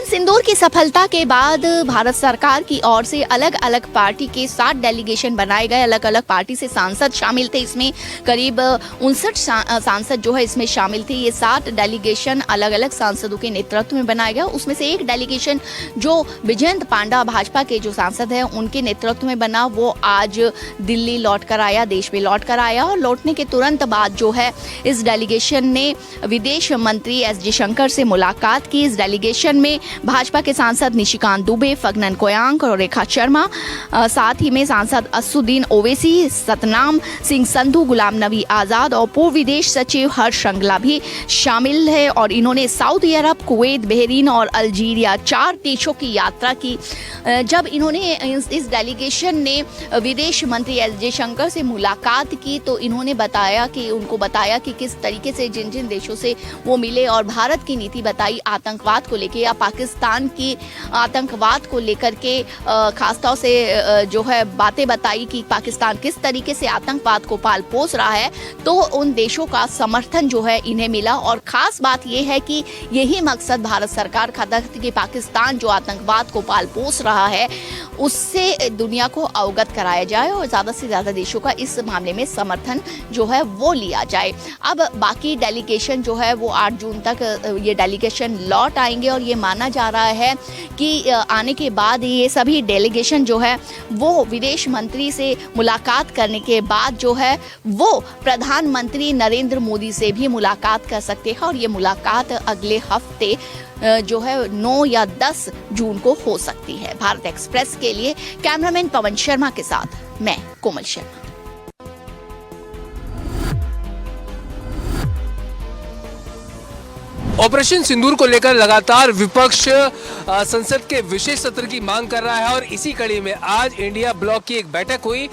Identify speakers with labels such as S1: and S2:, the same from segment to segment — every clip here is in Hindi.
S1: सिंदूर की सफलता के बाद भारत सरकार की ओर से अलग अलग पार्टी के 7 डेलीगेशन बनाए गए। अलग अलग पार्टी से सांसद शामिल थे। इसमें करीब 59 सांसद जो है इसमें शामिल थे। ये 7 डेलीगेशन अलग अलग सांसदों के नेतृत्व में बनाया गया। उसमें से एक डेलीगेशन जो विजयंत पांडा भाजपा के जो सांसद हैं उनके नेतृत्व में बना, वो आज दिल्ली लौट कर आया, देश में लौट कर आया। और लौटने के तुरंत बाद जो है इस डेलीगेशन ने विदेश मंत्री एस जयशंकर से मुलाकात की। इस डेलीगेशन में भाजपा के सांसद निशिकांत दुबे, फग्गन कोयांक और रेखा शर्मा, साथ ही में सांसद असुद्दीन ओवैसी, सतनाम सिंह संधू, गुलाम नबी आज़ाद और पूर्व विदेश सचिव हर्ष श्रृंगला भी शामिल है। और इन्होंने सऊदी अरब, कुवैत, बहरीन और अल्जीरिया 4 देशों की यात्रा की। जब इन्होंने इस डेलीगेशन ने विदेश मंत्री एस जयशंकर से मुलाकात की तो इन्होंने उनको बताया कि किस तरीके से जिन जिन देशों से वो मिले और भारत की नीति बताई आतंकवाद को लेकर या पाकिस्तान की आतंकवाद को लेकर के खासतौर से जो है बातें बताई कि पाकिस्तान किस तरीके से आतंकवाद को पाल पोस रहा है। तो उन देशों का समर्थन जो है इन्हें मिला। और ख़ास बात यह है कि यही मकसद भारत सरकार का था कि पाकिस्तान जो आतंकवाद को पाल पोस रहा है उससे दुनिया को अवगत कराया जाए और ज़्यादा से ज़्यादा देशों का इस मामले में समर्थन जो है वो लिया जाए। अब बाकी डेलीगेशन जो है वो 8 जून तक ये डेलीगेशन लौट आएंगे और ये माना जा रहा है कि आने के बाद ये सभी डेलीगेशन जो है वो विदेश मंत्री से मुलाकात करने के बाद जो है वो प्रधानमंत्री नरेंद्र मोदी से भी मुलाकात कर सकते हैं। और ये मुलाकात अगले हफ्ते जो है 9 या 10 जून को हो सकती है। भारत एक्सप्रेस के लिए कैमरामैन पवन शर्मा के साथ मैं कोमल शर्मा।
S2: ऑपरेशन सिंदूर को लेकर लगातार विपक्ष संसद के विशेष सत्र की मांग कर रहा है और इसी कड़ी में आज इंडिया ब्लॉक की एक बैठक हुई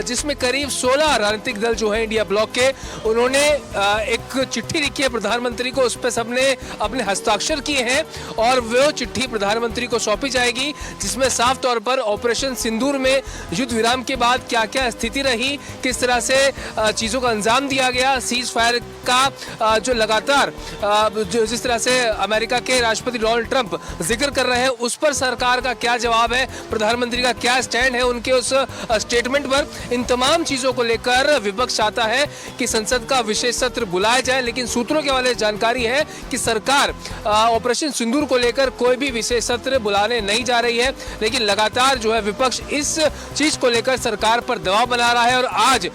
S2: जिसमें करीब 16 राजनीतिक दल जो है इंडिया ब्लॉक के, उन्होंने एक चिट्ठी लिखी है प्रधानमंत्री को। उस पर सबने अपने हस्ताक्षर किए हैं और वो चिट्ठी प्रधानमंत्री को सौंपी जाएगी जिसमें साफ तौर पर ऑपरेशन सिंदूर में युद्ध विराम के बाद क्या क्या स्थिति रही, किस तरह से चीज़ों का अंजाम दिया गया, सीज फायर का जो लगातार जिस तरह से अमेरिका के राष्ट्रपति डोनाल्ड ट्रंप जिक्र कर रहे हैं उस पर सरकार का क्या जवाब है, प्रधानमंत्री का क्या स्टैंड है उनके उस स्टेटमेंट पर। इन तमाम चीजों को लेकर विपक्ष चाहता है कि संसद का विशेष सत्र बुलाया जाए, लेकिन सूत्रों के हवाले जानकारी है कि सरकार ऑपरेशन सिंदूर को लेकर कोई भी विशेष सत्र बुलाने नहीं जा रही है। लेकिन लगातार जो है विपक्ष इस चीज को लेकर सरकार पर दबाव बना रहा है और आज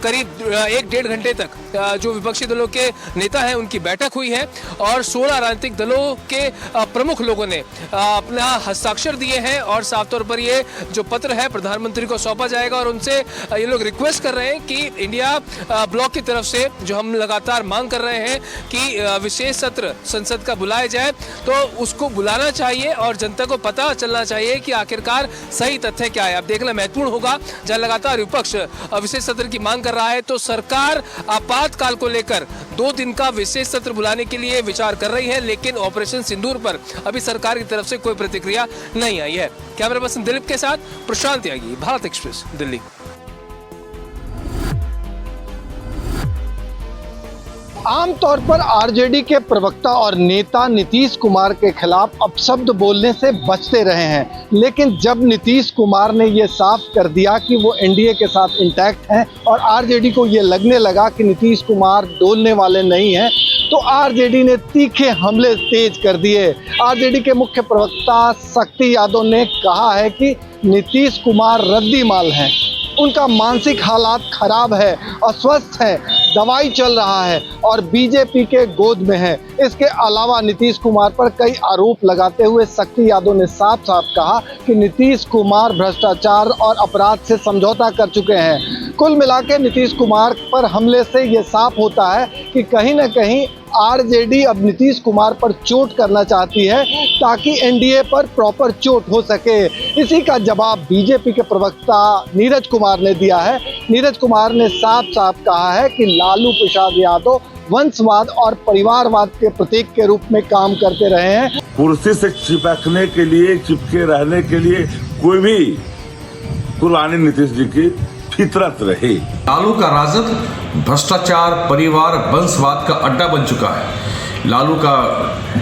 S2: करीब 1-1.5 घंटे तक जो विपक्षी दलों के नेता हैं उनकी बैठक हुई है और 16 राजनीतिक दलों के प्रमुख लोगों ने अपना हस्ताक्षर दिए हैं और साफ तौर पर ये जो पत्र है प्रधानमंत्री को सौंपा जाएगा। और उनसे ये लोग रिक्वेस्ट कर रहे हैं कि इंडिया ब्लॉक की तरफ से जो हम लगातार मांग कर रहे हैं कि विशेष सत्र संसद का बुलाया जाए तो उसको बुलाना चाहिए और जनता को पता चलना चाहिए कि आखिरकार सही तथ्य क्या है। अब देखना महत्वपूर्ण होगा। जहां लगातार विपक्ष विशेष सत्र की मांग कर रहा है तो सरकार आपातकाल को लेकर 2 दिन का विशेष सत्र बुलाने के लिए विचार कर रही है, लेकिन ऑपरेशन सिंदूर पर अभी सरकार की तरफ से कोई प्रतिक्रिया नहीं आई है। कैमरा पर्सन दिलीप के साथ प्रशांत त्यागी, भारत एक्सप्रेस, दिल्ली।
S3: आमतौर पर आरजेडी के प्रवक्ता और नेता नीतीश कुमार के खिलाफ अपशब्द बोलने से बचते रहे हैं, लेकिन जब नीतीश कुमार ने ये साफ कर दिया कि वो एनडीए के साथ इंटैक्ट हैं और आरजेडी को ये लगने लगा कि नीतीश कुमार डोलने वाले नहीं हैं, तो आरजेडी ने तीखे हमले तेज कर दिए। आरजेडी के मुख्य प्रवक्ता शक्ति यादव ने कहा है कि नीतीश कुमार रद्दी माल हैं, उनका मानसिक हालात खराब है, अस्वस्थ है, दवाई चल रहा है और बीजेपी के गोद में है। इसके अलावा नीतीश कुमार पर कई आरोप लगाते हुए शक्ति यादव ने साफ साफ कहा कि नीतीश कुमार भ्रष्टाचार और अपराध से समझौता कर चुके हैं। कुल मिलाकर नीतीश कुमार पर हमले से ये साफ होता है कि कहीं न कहीं आरजेडी अब नीतीश कुमार पर चोट करना चाहती है ताकि एनडीए पर प्रॉपर चोट हो सके। इसी का जवाब बीजेपी के प्रवक्ता नीरज कुमार ने दिया है। नीरज कुमार ने साफ साफ कहा है कि लालू प्रसाद यादव वंशवाद और परिवारवाद के प्रतीक के रूप में काम करते रहे हैं।
S4: कुर्सी से चिपकने के लिए, चिपके रहने के लिए कोई भी पुराने नीतीश जी की फितरत रही।
S5: लालू का राजद भ्रष्टाचार, परिवार, वंशवाद का अड्डा बन चुका है। लालू का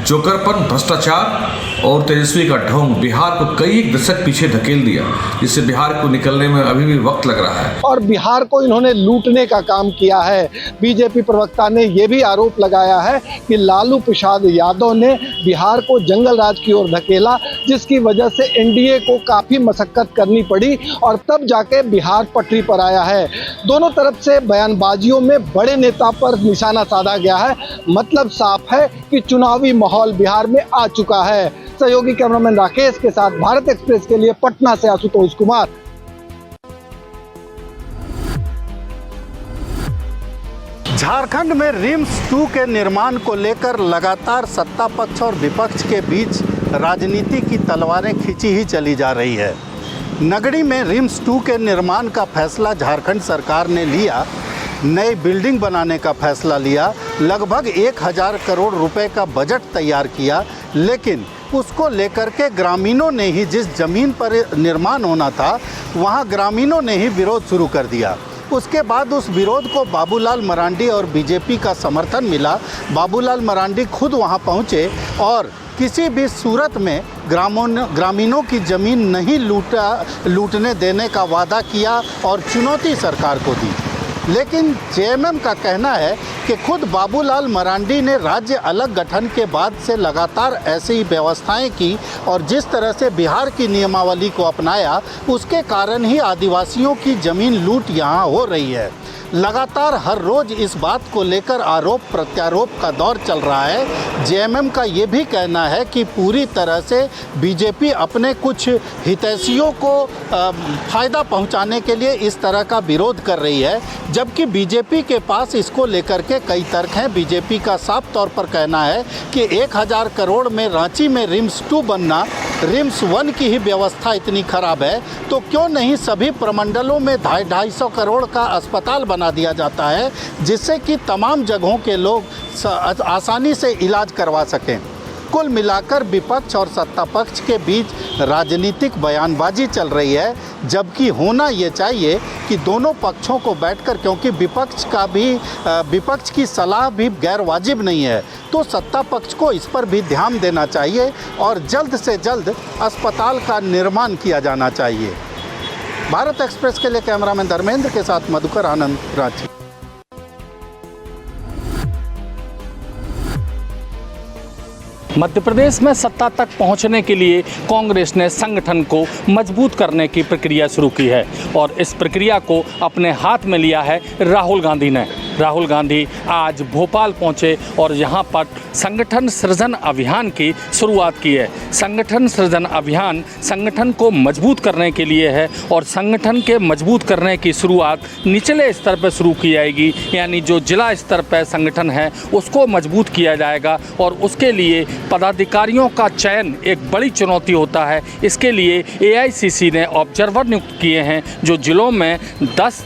S5: जोकरपन, भ्रष्टाचार और तेजस्वी का ढोंग बिहार को कई दशक पीछे धकेल दिया, जिससे बिहार को निकलने में अभी भी वक्त लग रहा है।
S3: और बिहार को इन्होंने लूटने का काम किया है। बीजेपी प्रवक्ता ने यह भी आरोप लगाया है कि लालू प्रसाद यादव ने बिहार को जंगल राज की ओर धकेला, जिसकी वजह से एनडीए को काफी मशक्कत करनी पड़ी और तब जाके बिहार पटरी पर आया है। दोनों तरफ से बयानबाजियों में बड़े नेता पर निशाना साधा गया है। मतलब साफ है कि चुनावी माहौल बिहार में आ चुका है। सहयोगी कैमरामैन राकेश के साथ भारत एक्सप्रेस के लिए पटना से आशुतोष कुमार। झारखंड में रिम्स 2 के निर्माण को लेकर लगातार सत्ता पक्ष और विपक्ष के बीच राजनीति की तलवारें खींची ही चली जा रही है। नगड़ी में रिम्स 2 के निर्माण का फैसला झारखंड सरकार ने लिया, नई बिल्डिंग बनाने का फैसला लिया, लगभग 1000 करोड़ रुपए का बजट तैयार किया, लेकिन उसको लेकर के ग्रामीणों ने ही, जिस जमीन पर निर्माण होना था वहाँ ग्रामीणों ने ही विरोध शुरू कर दिया। उसके बाद उस विरोध को बाबूलाल मरांडी और बीजेपी का समर्थन मिला। बाबूलाल मरांडी खुद वहाँ पहुँचे और किसी भी सूरत में ग्रामीणों की ज़मीन नहीं लूटने देने का वादा किया और चुनौती सरकार को दी। लेकिन जेएमएम का कहना है कि खुद बाबूलाल मरांडी ने राज्य अलग गठन के बाद से लगातार ऐसी ही व्यवस्थाएं की और जिस तरह से बिहार की नियमावली को अपनाया, उसके कारण ही आदिवासियों की ज़मीन लूट यहाँ हो रही है। लगातार हर रोज़ इस बात को लेकर आरोप प्रत्यारोप का दौर चल रहा है। जेएमएम का ये भी कहना है कि पूरी तरह से बीजेपी अपने कुछ हितैषियों को फ़ायदा पहुंचाने के लिए इस तरह का विरोध कर रही है, जबकि बीजेपी के पास इसको लेकर के कई तर्क हैं। बीजेपी का साफ तौर पर कहना है कि 1000 करोड़ में रांची में रिम्स 2 बनना, रिम्स 1 की ही व्यवस्था इतनी खराब है तो क्यों नहीं सभी प्रमंडलों में 250 करोड़ का अस्पताल बना दिया जाता है, जिससे कि तमाम जगहों के लोग आसानी से इलाज करवा सकें। कुल मिलाकर विपक्ष और सत्ता पक्ष के बीच राजनीतिक बयानबाजी चल रही है, जबकि होना ये चाहिए कि दोनों पक्षों को बैठकर, क्योंकि विपक्ष की सलाह भी गैर वाजिब नहीं है, तो सत्ता पक्ष को इस पर भी ध्यान देना चाहिए और जल्द से जल्द अस्पताल का निर्माण किया जाना चाहिए। भारत एक्सप्रेस के लिए कैमरामैन धर्मेंद्र के साथ मधुकर आनंद, रांची।
S6: मध्य प्रदेश में सत्ता तक पहुंचने के लिए कांग्रेस ने संगठन को मजबूत करने की प्रक्रिया शुरू की है और इस प्रक्रिया को अपने हाथ में लिया है राहुल गांधी ने। राहुल गांधी आज भोपाल पहुंचे और यहां पर संगठन सृजन अभियान की शुरुआत की है। संगठन सृजन अभियान संगठन को मजबूत करने के लिए है और संगठन के मजबूत करने की शुरुआत निचले स्तर पर शुरू की जाएगी, यानी जो जिला स्तर पर संगठन है उसको मजबूत किया जाएगा और उसके लिए पदाधिकारियों का चयन एक बड़ी चुनौती होता है। इसके लिए एआईसीसी ने ऑब्जर्वर नियुक्त किए हैं जो जिलों में 10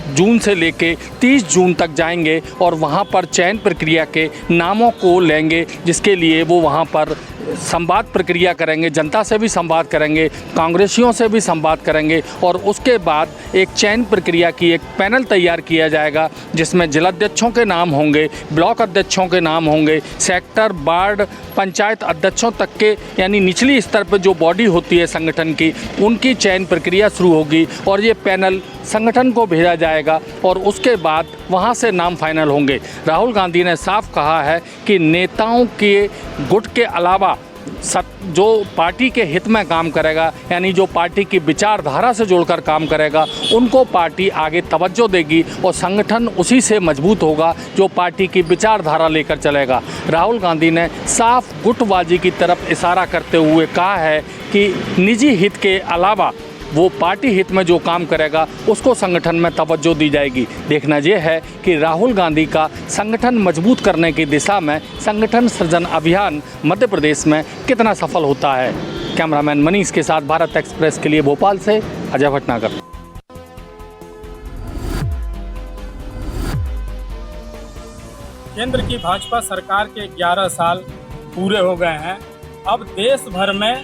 S6: जून से लेके 30 जून तक जाएंगे और वहां पर चयन प्रक्रिया के नामों को लेंगे, जिसके लिए वो वहां पर संवाद प्रक्रिया करेंगे, जनता से भी संवाद करेंगे, कांग्रेसियों से भी संवाद करेंगे और उसके बाद एक चयन प्रक्रिया की एक पैनल तैयार किया जाएगा जिसमें जिलाध्यक्षों के नाम होंगे, ब्लॉक अध्यक्षों के नाम होंगे, सेक्टर, वार्ड, पंचायत अध्यक्षों तक के, यानी निचली स्तर पर जो बॉडी होती है संगठन की, उनकी चयन प्रक्रिया शुरू होगी और ये पैनल संगठन को भेजा जाएगा और उसके बाद वहाँ से नाम फाइनल होंगे। राहुल गांधी ने साफ कहा है कि नेताओं के गुट के अलावा जो पार्टी के हित में काम करेगा, यानी जो पार्टी की विचारधारा से जोड़कर काम करेगा, उनको पार्टी आगे तवज्जो देगी और संगठन उसी से मजबूत होगा जो पार्टी की विचारधारा लेकर चलेगा। राहुल गांधी ने साफ गुटबाजी की तरफ इशारा करते हुए कहा है कि निजी हित के अलावा वो पार्टी हित में जो काम करेगा उसको संगठन में तवज्जो दी जाएगी। देखना ये है कि राहुल गांधी का संगठन मजबूत करने की दिशा में संगठन सृजन अभियान मध्य प्रदेश में कितना सफल होता है। कैमरामैन मनीष के साथ भारत एक्सप्रेस के लिए भोपाल से अजय भटनागर।
S7: केंद्र की भाजपा सरकार के 11 साल पूरे हो गए हैं। अब देश भर में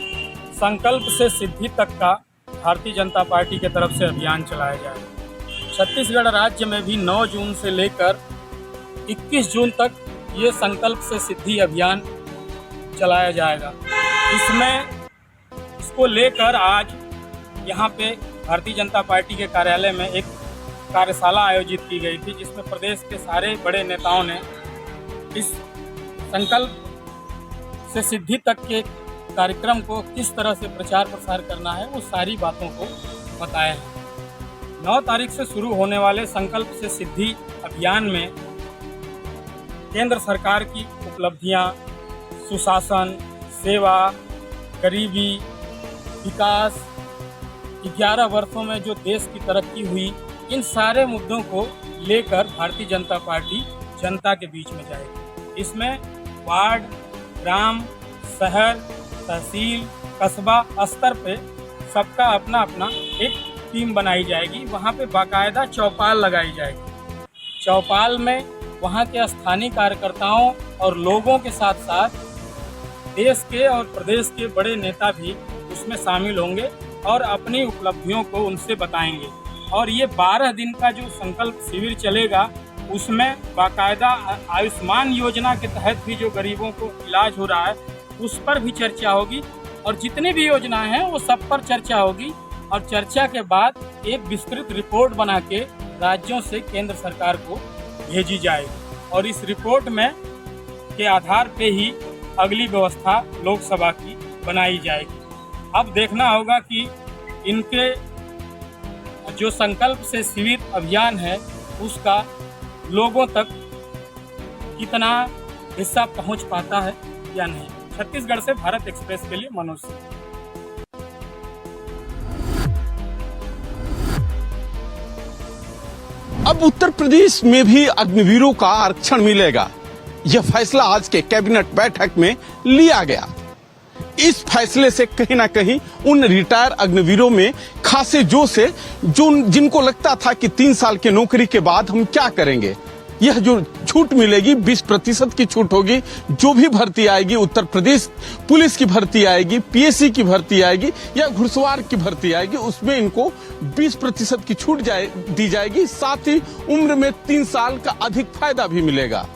S7: संकल्प से सिद्धि तक का भारतीय जनता पार्टी के तरफ से अभियान चलाया जाएगा। छत्तीसगढ़ राज्य में भी 9 जून से लेकर 21 जून तक ये संकल्प से सिद्धि अभियान चलाया जाएगा। इसको लेकर आज यहाँ पे भारतीय जनता पार्टी के कार्यालय में एक कार्यशाला आयोजित की गई थी, जिसमें प्रदेश के सारे बड़े नेताओं ने इस संकल्प से सिद्धि तक के कार्यक्रम को किस तरह से प्रचार प्रसार करना है वो सारी बातों को बताया है। 9 तारीख से शुरू होने वाले संकल्प से सिद्धि अभियान में केंद्र सरकार की उपलब्धियां, सुशासन, सेवा, गरीबी, विकास, 11 वर्षों में जो देश की तरक्की हुई, इन सारे मुद्दों को लेकर भारतीय जनता पार्टी जनता के बीच में जाएगी। इसमें वार्ड, ग्राम, शहर, तहसील, कस्बा स्तर पे सबका अपना अपना एक टीम बनाई जाएगी। वहाँ पे बाकायदा चौपाल लगाई जाएगी। चौपाल में वहाँ के स्थानीय कार्यकर्ताओं और लोगों के साथ साथ देश के और प्रदेश के बड़े नेता भी उसमें शामिल होंगे और अपनी उपलब्धियों को उनसे बताएंगे। और ये 12 दिन का जो संकल्प शिविर चलेगा, उसमें बाकायदा आयुष्मान योजना के तहत भी जो गरीबों को इलाज हो रहा है उस पर भी चर्चा होगी, और जितनी भी योजनाएं हैं वो सब पर चर्चा होगी। और चर्चा के बाद एक विस्तृत रिपोर्ट बना के राज्यों से केंद्र सरकार को भेजी जाएगी, और इस रिपोर्ट में के आधार पे ही अगली व्यवस्था लोकसभा की बनाई जाएगी। अब देखना होगा कि इनके जो संकल्प से शिविर अभियान है उसका लोगों तक कितना हिस्सा पहुंच पाता है या नहीं। छत्तीसगढ़ से भारत एक्सप्रेस के लिए मनोज सिंह।
S8: अब उत्तर प्रदेश में भी अग्निवीरों का आरक्षण मिलेगा। यह फैसला आज के कैबिनेट बैठक में लिया गया। इस फैसले से कहीं ना कहीं उन रिटायर अग्निवीरों में खासे जोश है जिनको लगता था कि 3 साल की नौकरी के बाद हम क्या करेंगे। यह जो छूट मिलेगी 20% की छूट होगी। जो भी भर्ती आएगी, उत्तर प्रदेश पुलिस की भर्ती आएगी, पीएससी की भर्ती आएगी या घुड़सवार की भर्ती आएगी, उसमें इनको 20% की छूट दी जाएगी। साथ ही उम्र में 3 साल का अधिक फायदा भी मिलेगा।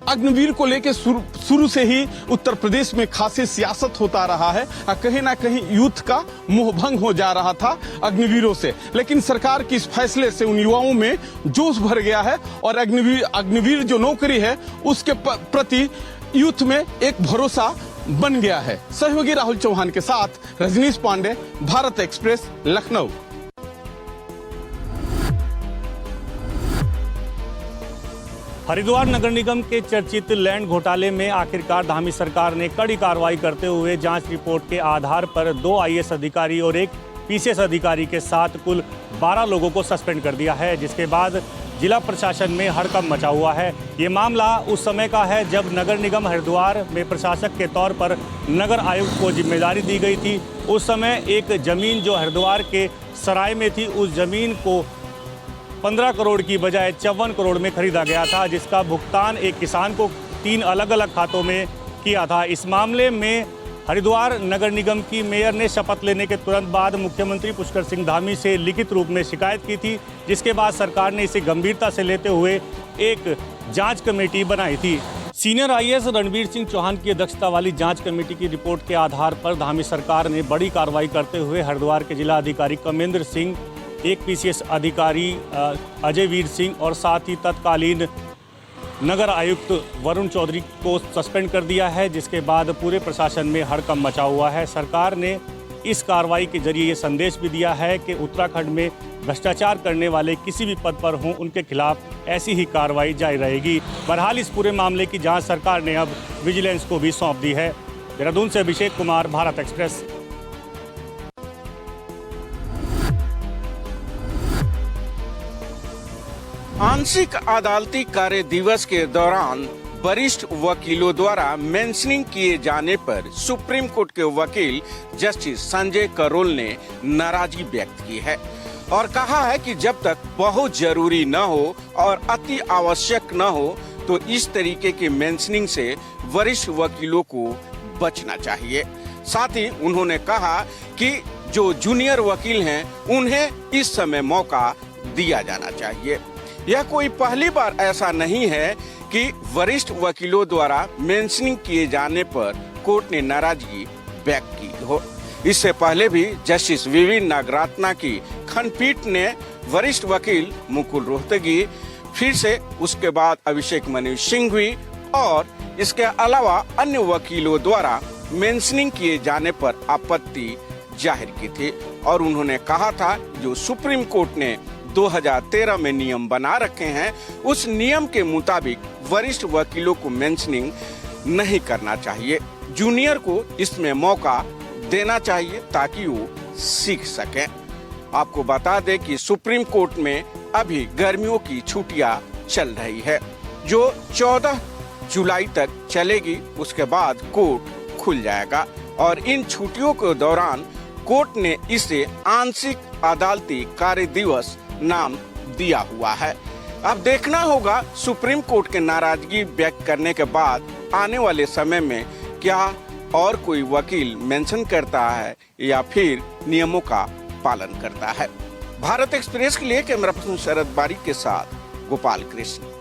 S8: अग्निवीर को लेकर शुरू से ही उत्तर प्रदेश में खासी सियासत होता रहा है। कहीं ना कहीं यूथ का मोहभंग हो जा रहा था अग्निवीरों से, लेकिन सरकार के इस फैसले से उन युवाओं में जोश भर गया है और अग्निवीर जो नौकरी है उसके प्रति यूथ में एक भरोसा बन गया है। सहयोगी राहुल चौहान के साथ रजनीश पांडे, भारत एक्सप्रेस, लखनऊ।
S6: हरिद्वार नगर निगम के चर्चित लैंड घोटाले में आखिरकार धामी सरकार ने कड़ी कार्रवाई करते हुए जांच रिपोर्ट के आधार पर 2 आईएएस अधिकारी और 1 पीसीएस अधिकारी के साथ कुल 12 लोगों को सस्पेंड कर दिया है, जिसके बाद जिला प्रशासन में हड़कंप मचा हुआ है। ये मामला उस समय का है जब नगर निगम हरिद्वार में प्रशासक के तौर पर नगर आयुक्त को जिम्मेदारी दी गई थी। उस समय एक जमीन जो हरिद्वार के सराय में थी, उस जमीन को 15 करोड़ की बजाय 54 करोड़ में खरीदा गया था, जिसका भुगतान एक किसान को 3 अलग अलग खातों में किया था। इस मामले में हरिद्वार नगर निगम की मेयर ने शपथ लेने के तुरंत बाद मुख्यमंत्री पुष्कर सिंह धामी से लिखित रूप में शिकायत की थी, जिसके बाद सरकार ने इसे गंभीरता से लेते हुए एक जांच कमेटी बनाई थी। सीनियर आईएएस रणवीर सिंह चौहान की अध्यक्षता वाली जांच कमेटी की रिपोर्ट के आधार पर धामी सरकार ने बड़ी कार्रवाई करते हुए हरिद्वार के जिला अधिकारी कमेंद्र सिंह, 1 पीसीएस अधिकारी अजय वीर सिंह और साथ ही तत्कालीन नगर आयुक्त वरुण चौधरी को सस्पेंड कर दिया है, जिसके बाद पूरे प्रशासन में हड़कंप मचा हुआ है। सरकार ने इस कार्रवाई के जरिए ये संदेश भी दिया है कि उत्तराखंड में भ्रष्टाचार करने वाले किसी भी पद पर हों, उनके खिलाफ ऐसी ही कार्रवाई जारी रहेगी। बहरहाल इस पूरे मामले की जांच सरकार ने अब विजिलेंस को भी सौंप दी है। देहरादून से अभिषेक कुमार, भारत एक्सप्रेस।
S9: आंशिक अदालती कार्य दिवस के दौरान वरिष्ठ वकीलों द्वारा मेंशनिंग किए जाने पर सुप्रीम कोर्ट के वकील जस्टिस संजय करोल ने नाराजगी व्यक्त की है और कहा है कि जब तक बहुत जरूरी न हो और अति आवश्यक न हो तो इस तरीके के मेंशनिंग से वरिष्ठ वकीलों को बचना चाहिए। साथ ही उन्होंने कहा कि जो जूनियर वकील हैं उन्हें इस समय मौका दिया जाना चाहिए। यह कोई पहली बार ऐसा नहीं है कि वरिष्ठ वकीलों द्वारा मेंशनिंग किए जाने पर कोर्ट ने नाराजगी व्यक्त की हो। इससे पहले भी जस्टिस वीवी नागरत्ना की खंडपीठ ने वरिष्ठ वकील मुकुल रोहतगी, फिर से उसके बाद अभिषेक मनु सिंघवी और इसके अलावा अन्य वकीलों द्वारा मेंशनिंग किए जाने पर आपत्ति जाहिर की थी और उन्होंने कहा था जो सुप्रीम कोर्ट ने 2013 में नियम बना रखे हैं उस नियम के मुताबिक वरिष्ठ वकीलों को मेंशनिंग नहीं करना चाहिए। जूनियर को इसमें मौका देना चाहिए ताकि वो सीख सकें। आपको बता दें कि सुप्रीम कोर्ट में अभी गर्मियों की छुट्टियां चल रही है जो 14 जुलाई तक चलेगी। उसके बाद कोर्ट खुल जाएगा और इन छुट्टियों के दौरान कोर्ट ने इसे आंशिक अदालती कार्य दिवस नाम दिया हुआ है। अब देखना होगा सुप्रीम कोर्ट के नाराजगी व्यक्त करने के बाद आने वाले समय में क्या और कोई वकील मेंशन करता है या फिर नियमों का पालन करता है। भारत एक्सप्रेस के लिए कैमरा पर्सन शरद बारिक के साथ Gopal Krishna.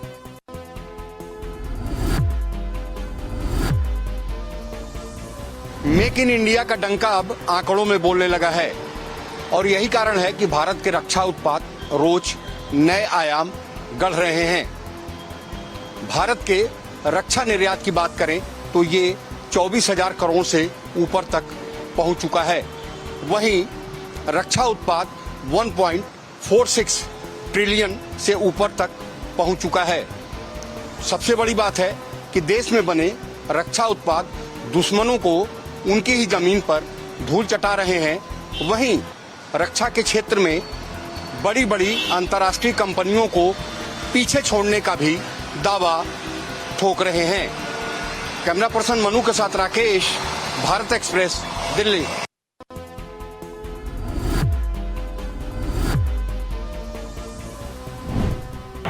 S10: Make in India का डंका अब आंकड़ों में बोलने लगा है और यही कारण है कि भारत के रक्षा उत्पाद रोज नए आयाम गढ़ रहे हैं। भारत के रक्षा निर्यात की बात करें तो ये 24,000 करोड़ से ऊपर तक पहुंच चुका है। वहीं रक्षा उत्पाद 1.46 ट्रिलियन से ऊपर तक पहुंच चुका है। सबसे बड़ी बात है कि देश में बने रक्षा उत्पाद दुश्मनों को उनकी ही जमीन पर धूल चटा रहे हैं। वहीं रक्षा के क्षेत्र में बड़ी बड़ी अंतर्राष्ट्रीय कंपनियों को पीछे छोड़ने का भी दावा ठोक रहे हैं। कैमरा पर्सन मनु के साथ राकेश, भारत एक्सप्रेस, दिल्ली।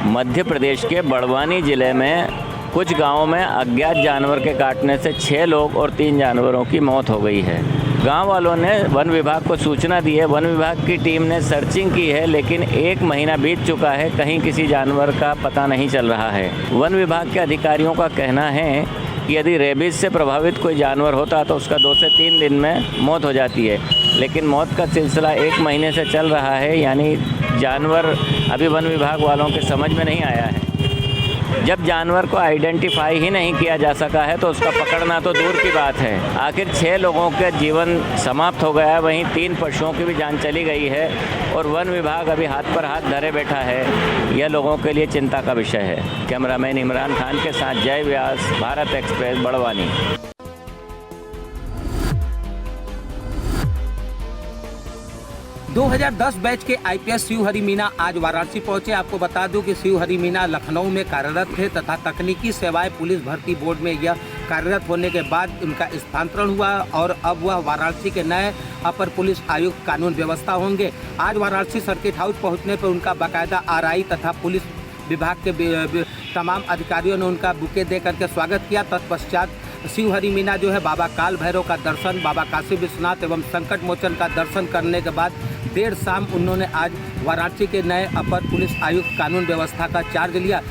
S11: मध्य प्रदेश के बड़वानी जिले में कुछ गांवों में अज्ञात जानवर के काटने से 6 लोग और 3 जानवरों की मौत हो गई है। गांव वालों ने वन विभाग को सूचना दी है। वन विभाग की टीम ने सर्चिंग की है लेकिन 1 महीना बीत चुका है, कहीं किसी जानवर का पता नहीं चल रहा है। वन विभाग के अधिकारियों का कहना है कि यदि रेबीज से प्रभावित कोई जानवर होता तो उसका 2 से 3 दिन में मौत हो जाती है, लेकिन मौत का सिलसिला 1 महीने से चल रहा है, यानी जानवर अभी वन विभाग वालों के समझ में नहीं आया है। जब जानवर को आइडेंटिफाई ही नहीं किया जा सका है तो उसका पकड़ना तो दूर की बात है। आखिर 6 लोगों का जीवन समाप्त हो गया है, वहीं 3 पशुओं की भी जान चली गई है और वन विभाग अभी हाथ पर हाथ धरे बैठा है। यह लोगों के लिए चिंता का विषय है। कैमरामैन इमरान खान के साथ जय व्यास, भारत एक्सप्रेस, बड़वानी।
S12: 2010 बैच के आईपीएस शिव हरि मीना आज वाराणसी पहुंचे। आपको बता दूं कि शिव हरि मीना लखनऊ में कार्यरत थे तथा तकनीकी सेवाएं पुलिस भर्ती बोर्ड में यह कार्यरत होने के बाद उनका स्थानांतरण हुआ और अब वह वाराणसी के नए अपर पुलिस आयुक्त कानून व्यवस्था होंगे। आज वाराणसी सर्किट हाउस पहुंचने पर उनका बाकायदा आरआई तथा पुलिस विभाग के तमाम अधिकारियों ने उनका बुके दे करके स्वागत किया। तत्पश्चात शिव हरि मीना जो है बाबा काल भैरव का दर्शन, बाबा काशी विश्वनाथ एवं संकट मोचन का दर्शन करने के बाद देर शाम उन्होंने आज वाराणसी के नए अपर पुलिस आयुक्त कानून व्यवस्था का चार्ज लिया।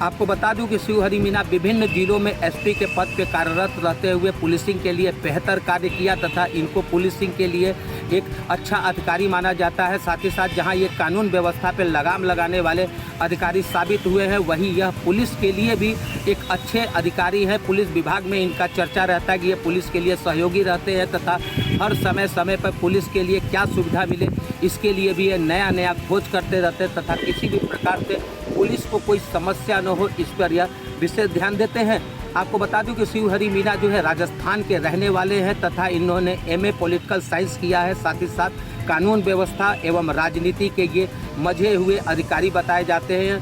S12: आपको बता दूं कि शिव हरि मीना विभिन्न जिलों में एसपी के पद पे कार्यरत रहते हुए पुलिसिंग के लिए बेहतर कार्य किया तथा इनको पुलिसिंग के लिए एक अच्छा अधिकारी माना जाता है। साथ ही साथ जहां ये कानून व्यवस्था पे लगाम लगाने वाले अधिकारी साबित हुए हैं, वहीं यह पुलिस के लिए भी एक अच्छे अधिकारी है। पुलिस विभाग में इनका चर्चा रहता है कि ये पुलिस के लिए सहयोगी रहते हैं तथा हर समय पर पुलिस के लिए क्या सुविधा मिले इसके लिए भी ये नया खोज करते रहते हैं तथा किसी भी प्रकार से पुलिस को कोई समस्या न हो इस पर यह विशेष ध्यान देते हैं। आपको बता दूं कि शिव हरि मीना जो है राजस्थान के रहने वाले हैं तथा इन्होंने एमए पॉलिटिकल साइंस किया है। साथ ही साथ कानून व्यवस्था एवं राजनीति के ये मंझे हुए अधिकारी बताए जाते हैं।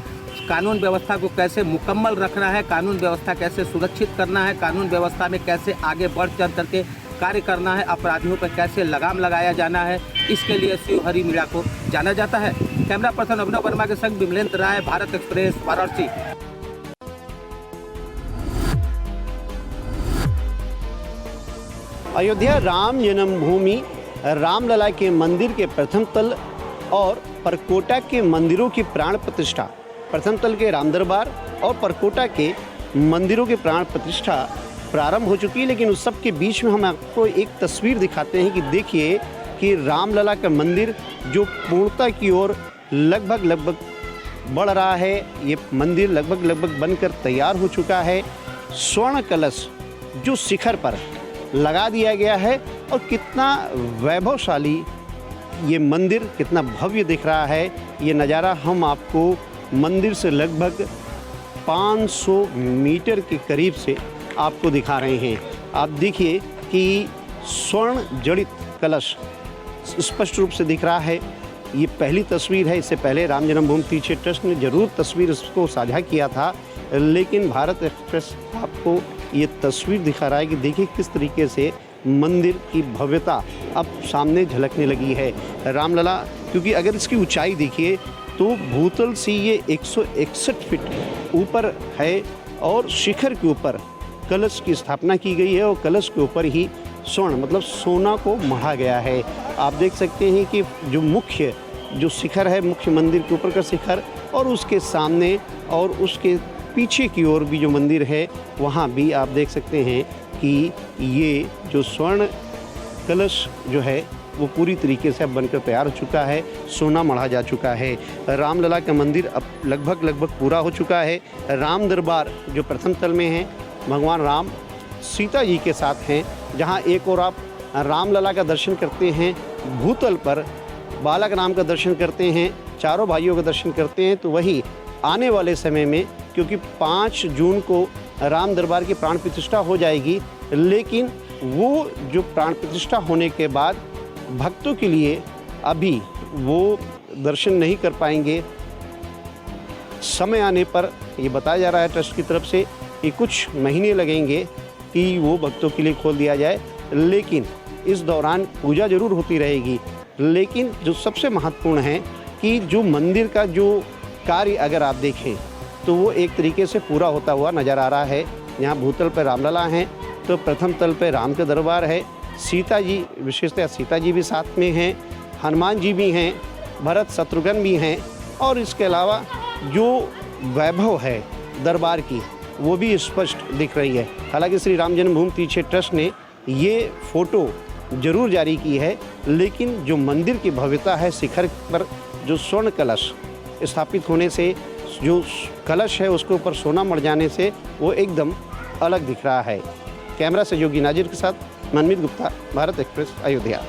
S12: कानून व्यवस्था को कैसे मुकम्मल रखना है, कानून व्यवस्था कैसे सुरक्षित करना है, कानून व्यवस्था में कैसे आगे बढ़ चढ़ करके कार्य करना है, अपराधियों पर कैसे लगाम लगाया जाना है, इसके लिए शिव हरि मीना को जाना जाता है। कैमरा पर्सन अभिनव वर्मा के संग विमलेंद्र राय, भारत एक्सप्रेस, वाराणसी।
S13: अयोध्या राम जन्मभूमि रामलला के मंदिर के प्रथम तल और परकोटा के मंदिरों की प्राण प्रतिष्ठा, प्रथम तल के राम दरबार और परकोटा के मंदिरों की प्राण प्रतिष्ठा प्रारंभ हो चुकी है। लेकिन उस सब के बीच में हम आपको एक तस्वीर दिखाते हैं कि देखिए कि रामलला का मंदिर जो पूर्णता की ओर लगभग बढ़ रहा है। ये मंदिर लगभग बनकर तैयार हो चुका है। स्वर्ण कलश जो शिखर पर लगा दिया गया है और कितना वैभवशाली ये मंदिर, कितना भव्य दिख रहा है। ये नज़ारा हम आपको मंदिर से लगभग 500 मीटर के करीब से आपको दिखा रहे हैं। आप देखिए कि स्वर्ण जड़ित कलश स्पष्ट रूप से दिख रहा है। ये पहली तस्वीर है। इससे पहले राम जन्मभूमि तीर्थ ट्रस्ट ने जरूर तस्वीर इसको साझा किया था, लेकिन भारत एक्सप्रेस आपको ये तस्वीर दिखा रहा है कि देखिए किस तरीके से मंदिर की भव्यता अब सामने झलकने लगी है। रामलला, क्योंकि अगर इसकी ऊंचाई देखिए तो भूतल से ये 161 फीट ऊपर है और शिखर के ऊपर कलश की स्थापना की गई है और कलश के ऊपर ही स्वर्ण मतलब सोना को मढ़ा गया है। आप देख सकते हैं कि जो शिखर है, मुख्य मंदिर के ऊपर का शिखर, और उसके सामने और उसके पीछे की ओर भी जो मंदिर है वहाँ भी आप देख सकते हैं कि ये जो स्वर्ण कलश जो है वो पूरी तरीके से अब बनकर तैयार हो चुका है, सोना मढ़ा जा चुका है। रामलला का मंदिर अब लगभग पूरा हो चुका है। राम दरबार जो प्रथम तल में है, भगवान राम सीता जी के साथ हैं, जहां एक और आप रामलला का दर्शन करते हैं, भूतल पर बालक राम का दर्शन करते हैं, चारों भाइयों का दर्शन करते हैं, तो वही आने वाले समय में, क्योंकि 5 जून को राम दरबार की प्राण प्रतिष्ठा हो जाएगी, लेकिन वो जो प्राण प्रतिष्ठा होने के बाद भक्तों के लिए अभी वो दर्शन नहीं कर पाएंगे। समय आने पर ये बताया जा रहा है ट्रस्ट की तरफ से कि कुछ महीने लगेंगे कि वो भक्तों के लिए खोल दिया जाए, लेकिन इस दौरान पूजा जरूर होती रहेगी। लेकिन जो सबसे महत्वपूर्ण है कि जो मंदिर का जो कार्य अगर आप देखें तो वो एक तरीके से पूरा होता हुआ नज़र आ रहा है। यहाँ भूतल पर रामलला हैं, तो प्रथम तल पे राम का दरबार है, सीता जी, विशेषतः सीता जी भी साथ में हैं, हनुमान जी भी हैं, भरत शत्रुघ्न भी हैं, और इसके अलावा जो वैभव है दरबार की वो भी स्पष्ट दिख रही है। हालांकि श्री राम जन्मभूमि तीर्थ ट्रस्ट ने ये फ़ोटो जरूर जारी की है, लेकिन जो मंदिर की भव्यता है, शिखर पर जो स्वर्ण कलश स्थापित होने से जो कलश है उसके ऊपर सोना मढ़ जाने से वो एकदम अलग दिख रहा है। कैमरा सहयोगी नाजिर के साथ मनमीत गुप्ता, भारत एक्सप्रेस, अयोध्या।